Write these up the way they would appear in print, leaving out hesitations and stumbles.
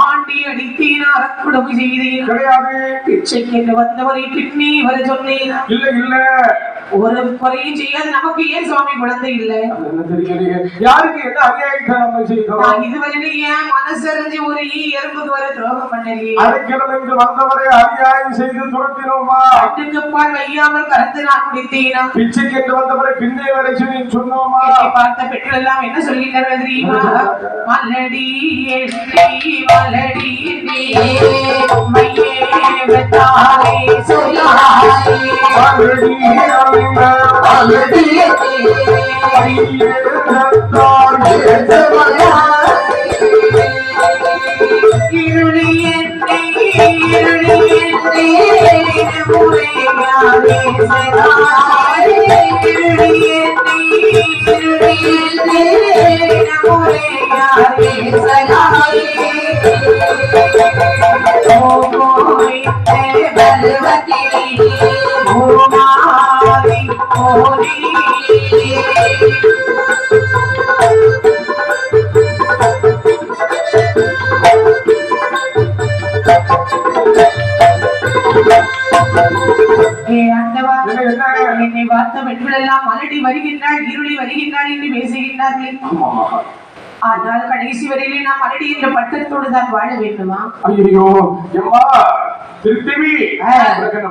Aunty அடித்தீனார் குடும்பம் செய்தேன் கிடையாது. பிச்சைக்கு வந்தவரை பின்னி வர சொன்னேன். இல்ல இல்ல ஒரு குறையும் செய்யாது. நமக்கு ஏன் சுவாமி குழந்தை இல்ல? யாருக்கு என்ன அநியாயம் இதுவரை ஏன் மனசறிஞ்சு ஒரு எறும்புக்கு வர துரோகம் பண்ணலையே. அதுக்கிழமை வந்தவரை அநியாயம் செய்து துரத்தினோமா? அதுக்குப்பால் வையாமல் கறந்து நான் குடித்தேனா? பிச்சைக்கு என்று வந்தவரை பின்னே வரை சொன்னோமா? பார்த்த பெற்றோர் எல்லாம் என்ன சொல்கிறார்கள் தெரியுமா? மலடி மலடி மையே வத்தாலே சொல்லாயே மலடி மலடி மையே வத்தாலே இருளி என்னை முறையாலே சகாய் இருளி என்னை முறையாலே சகாய் பல்வதி ஓமாரி ஓரி என்னை பார்த்த பெண்கள் எல்லாம் மலடி வருகின்றாள் இருளி வருகின்றாள் என்று பேசுகின்றார்கள். ஆனால் கடைசி வரையிலே நாம் மலடி என்ற பட்டத்தோடு தான் வாழ வேண்டுமா? ஐயோ திருத்தவி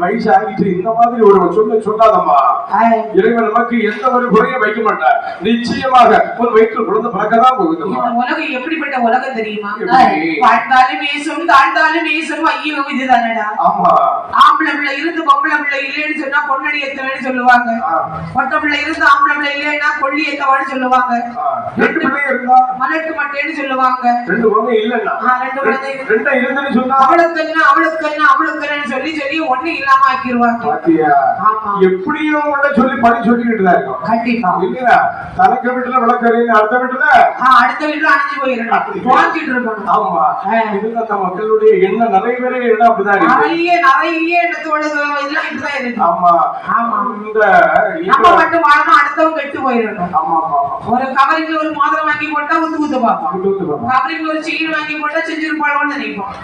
வயசு ஆகிட்டு இந்த மாதிரி ஒரு சொல்லாதம்மா. இறைவன் நமக்கு எந்த ஒரு குறையும் வைக்க மாட்டார். நிச்சயமாக ஒரு வயிற்று குழந்தை பழக்கதான் போகுது. உலகம் எப்படிப்பட்ட உலகம் தெரியுமா? வாழ்ந்தாலும் பேசும் தாழ்ந்தாலும் பேசும். ஐயோ இதுதானடா. ஆமா ஆம்பளை பிள்ளை இருந்து பொம்பளை பிள்ளை இல்லைன்னு சொன்னா பொன்னடி எத்தவன்னு சொல்லுவாங்க. பொட்ட பிள்ளை இருந்து ஆம்பளை பிள்ளை இல்லைன்னா கொள்ளி எத்தவான்னு சொல்லுவாங்க. ரெண்டு பிள்ளை இருந்தா மலட்டு மட்டேன்னு சொல்லுவாங்க. ரெண்டு குழந்தை இல்லன்னா ரெண்டு குழந்தை ரெண்டா இருந்துன்னு சொன்னா அவளுக்கு என்ன அவளுக்கு என்ன அவளுக்கு சொல்லி சொல்லி ஒண்ணு இல்லாம ஆக்கிடுவாங்க. எப்படியும் சொல்லி படி சொல்லிக்கிட்டு தான் இருக்கும். கண்டிப்பா இல்லையா? தனக்கு வீட்டுல விளக்கறின்னு அடுத்த வீட்டுல அணைஞ்சு போயிருக்காங்க. ஆமா இதுதான் நம்ம மக்களுடைய எண்ணம். நிறைய பேர் அப்படிதான் நிறைய எண்ணத்தோட இதெல்லாம் இப்படிதான் இருக்கு. ஆமா ஆமா இந்த நம்ம மட்டும் வாழணும் அடுத்தவங்க கெட்டு போயிடணும். ஆமா ஆமா ஒரு கவரிங்ல ஒரு மோதிரம் வாங்கி போட்டா ஊத்து ஊத்து பார்ப்போம். கவரிங்ல ஒரு செயின் வாங்கி போட்டா செஞ்சிருப்பாளோன்னு நினைப்போம்.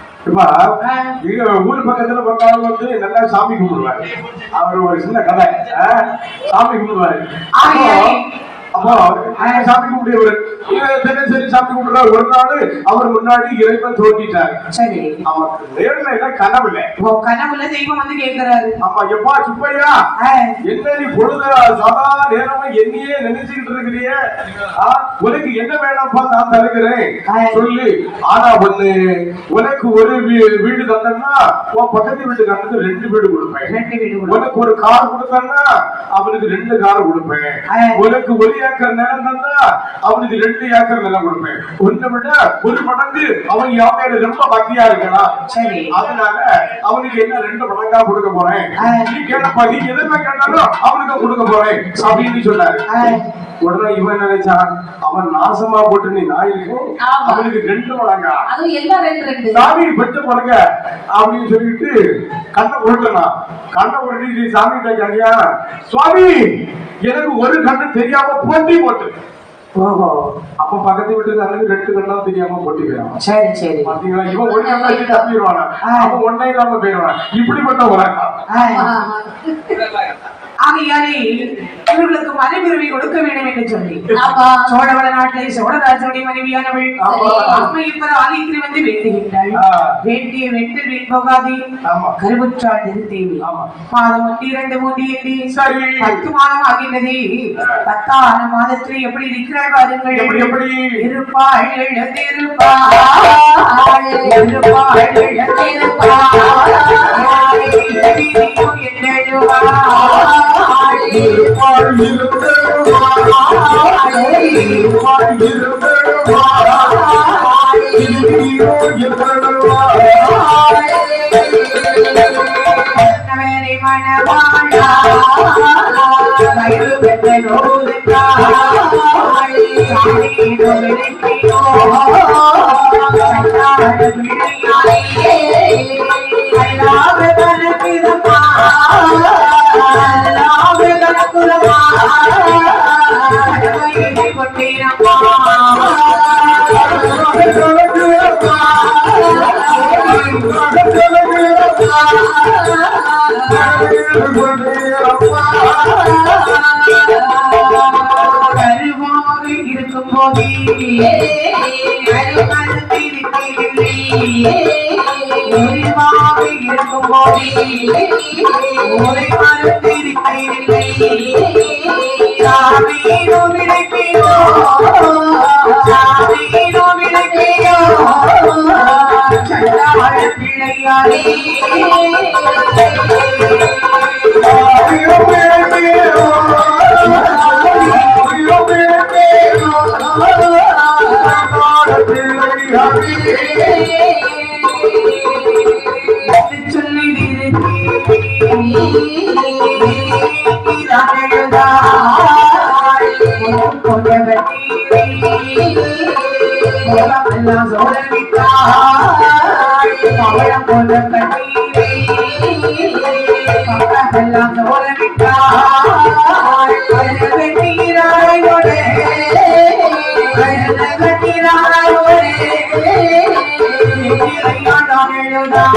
ஊர் பக்கத்துல வந்து நல்லா சாமி கும்பிடுவாரு. அவர் ஒரு சின்ன கதை சாமி கும்பிடுவாரு. அப்போ சாமி கும்பிடுவார். சரி சாமி கும்பிடுறாரு. ஒரு நாள் அவர் முன்னாடி இறைவன் தோன்றிட்டார். சரி அவருக்கு நேர்ல கனவுல கனவுல தெய்வம் வந்து கேட்கிறாரு. ஆமா எப்பா சுப்பையா என்ன நீ பொழுது சதா நேரமும் என்னையே நினைச்சுக்கிட்டு இருக்கிறியே, உனக்கு என்ன வேணாம்ப்பா நான் தருகிறேன் சொல்லு. ஆனா ஒண்ணு உனக்கு ஒரு வீடு தந்தன்னா உன் பக்கத்து வீட்டுக்காரனுக்கு 2 வீடு கொடுப்பேன். உனக்கு ஒரு கார் கொடுத்தன்னா அவனுக்கு 2 கார் கொடுப்பேன். உனக்கு ஒரு ஏக்கர் நிலம் தந்தா அவனுக்கு 2 ஏக்கர் நிலம் கொடுப்பேன். ஒன்றை விட ஒரு மடங்கு அவன் யாரு ரொம்ப பக்தியா இருக்கலாம். சரி அதனால அவனுக்கு என்ன 2 மடங்கா கொடுக்க போறேன். நீ கேட்டப்பா நீ எதுவுமே கேட்டாலும் அவனுக்கு கொடுக்க போறேன் அப்படின்னு சொன்னாரு. உடனே இவன் நினைச்சான் அவன் நாசமா போட்டு நீ நாயிருக்கு அவனுக்கு 2 மடங்கா சாமி பெற்று போறங்க அப்படின்னு சொல்லிட்டு கண்ணை உருட்டனா. கண்ணை உருட்டி சாமி கேட்காங்க சுவாமி எனக்கு ஒரு கண்ணு தெரியாம போட்டி போட்டு. அப்ப பக்கத்து வீட்டுக்காரனுக்கு 2 கண்ணா தெரியாம போட்டிக்கிறான். சரி சரி பாத்தீங்களா? இவன் ஒரு கண்ணா தப்பிடுவானா அவன் ஒன்னே இல்லாம போயிடுவான். இப்படிப்பட்ட உலகம். ஆகையாலே இவர்களுக்கு மனைவிருவி கொடுக்க வேண்டும் என்று சொல்லி சோழவள நாட்டிலே சோழராஜனுடைய மனைவியானவள் அம்மை இப்ப ஆலயத்தில் வந்து வேண்டுகின்றாள். வேண்டிய வெற்றில் வீண் போகாதே கருவுற்றாள் திருத்தேவி. மாதம் 1 2 3 10 மாதம் ஆகின்றது. 10ஆம் மாதத்தில் எப்படி இருக்கிறாள் பாருங்கள். எப்படி இருப்பாள் எழுந்திருப்பாள் இருப்பாள் எழுந்திருப்பாள் கொண்டேனப்பா கருவாக இருக்கும் போதே ஒருவாக இருக்கும் போதே ஒரு மறுத்திருக்கவில்லை சாமீனோ விளக்கியோ சாமீனோ விளக்கியோ சண்டாள பிள்ளையாரே எழுதா